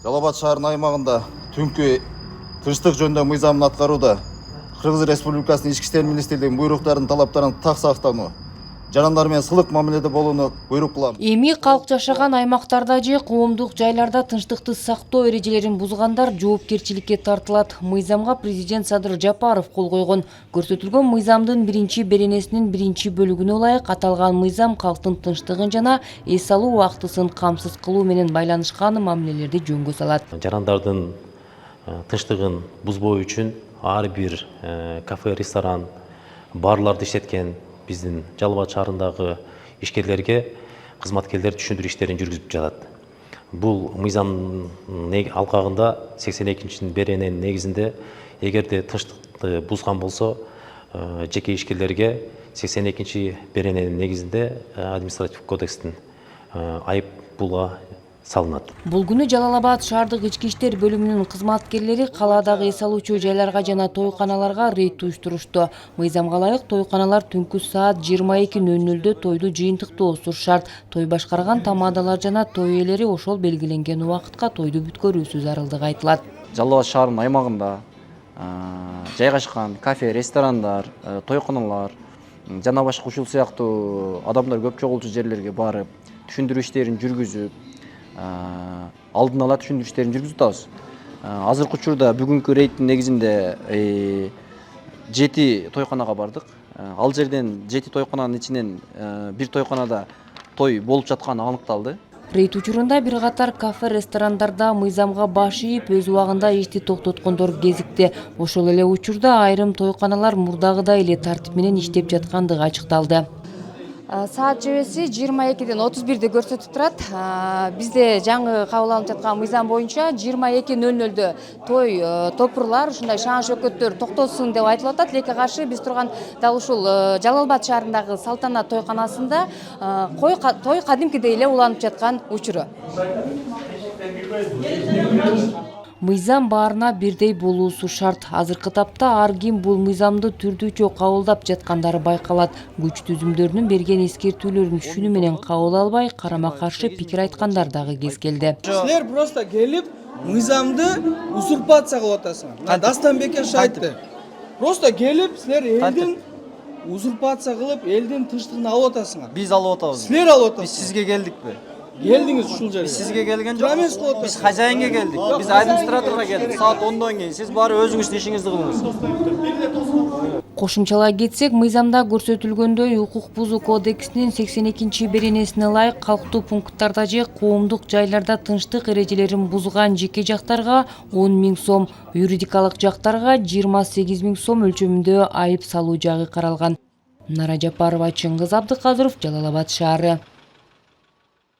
Жалал Абад шаарынын аймагында түнкү тынчтык жөнүндө мыйзамын аткарууда Кыргыз Республикасынын Ички иштер министрлигинин буйруктарынын талаптарын так сактануу, жарандар менен сылык мамиледе болууну буйрук кылам. Эми калк жашаган аймактарда же коомдук жайларда тынчтыкты сактоо эрежелерин бузгандар жоопкерчиликке тартылат. Мыйзамга президент Садыр Жапаров кол койгон. Көрсөтүлгөн мыйзамдын биринчи беренесинин биринчи бөлүгүнө ылайык аталган мыйзам калктын тынчтыгын жана эс алуу убактысын камсыз кылуу менен байланышкан мамилелерди жөнгө салат. Жарандардын тынчтыгын бузбоо үчүн ар бир кафе, ресторан, барларды иштеткен биздин Жалал Абад шаарындагы ишкерлерге кызматкерлер түшүндүрүү иштерин жүргүзүп жатат. Бул мыйзамдын алкагында 82-нчи берененин негизинде эгерде тынчтыкты бузган болсо, жеке ишкерлерге 82-нчи берененин негизинде административдик кодекстин айып пулга салынат. Бул күнү Жалал Абад шаардык ички иштер бөлүмүнүн кызматкерлери калаадагы эс алуучу жайларга жана тойканаларга рейд уюштурушту. Мыйзамга ылайык тойканалар түнкү саат 22:00 тойду жыйынтыктоосу шарт. Той башкарган тамадалар жана той ээлери ошол белгиленген убакытка тойду бүткөрүүсү зарылдыгы айтылат. Жалал Абад шаарынын аймагында жайгашкан кафе, ресторандар, тойканалар жана башка ушул сыяктуу адамдар көп чогулчу жерлерге барып түшүндүрүү иштерин жүргүзүп, алдын ала түшүндүрүү иштерин жүргүзүп атабыз. Азыркы учурда бүгүнкү рейдтин негизинде 7 тойканага бардык. Ал жерден 7 тойкананын ичинен бир тойканада той болуп жатканы аныкталды. Рейд учурунда бир катар кафе, ресторандарда мыйзамга баш ийип, өз убагында ишти токтоткондор кезикти. Ошол эле учурда айрым тойканалар мурдагыдай эле тартип менен иштеп жаткандыгы ачыкталды. Саат чебеси 22-ден 31-де көрсөтүп турат. Бизде жаңы кабыл алынып жаткан мыйзам боюнча 22:00 той топурлар, ушундай шаң шөкөттөр токтосун деп айтылып атат. Тилекке каршы биз турган дал ушул Жалал Абад шаарындагы Салтанат тойканасында той кадимкидей эле уланып жаткан учуру. Мыйзам баарына бирдей болуусу шарт. Азыркы тапта ар ким бул мыйзамды түрдүүчө кабылдап жаткандары байкалат. Күч түзүмдөрүнүн берген эскертүүлөрүн түшүнүү менен кабыл албай, карама каршы пикир айткандар дагы кез келди. Силер просто келип мыйзамды узурпация кылып атасыңар. Дастанбек аш айтты. Просто келип силер элдин узурпация кылып, элдин тынчтыгын алып атасыңар. Биз алып атабыз. Силер алып Биз атасыңар. сизге келдикпи? Келдиңиз ушул жерге. Биз сизге келген Трамес жок. кылып Биз атасыңар. хозяинге келдик. Биз администраторго келдик. Саат 10дон кийин сиз баары өзүңүздүн ишиңизди кылыңыз. Кошумчалай кетсек, мыйзамда көрсөтүлгөндөй укук бузуу кодексинин 82-нчи беренесине ылайык калктуу пункттарда же коомдук жайларда тынчтык эрежелерин бузган жеке жактарга 10 000 сом, юридикалык жактарга 28 000 сом өлчөмүндө айып салуу жагы каралган. Нара Жапарова, Чыңгыз Абдыкадыров, Жалал Абад шаары.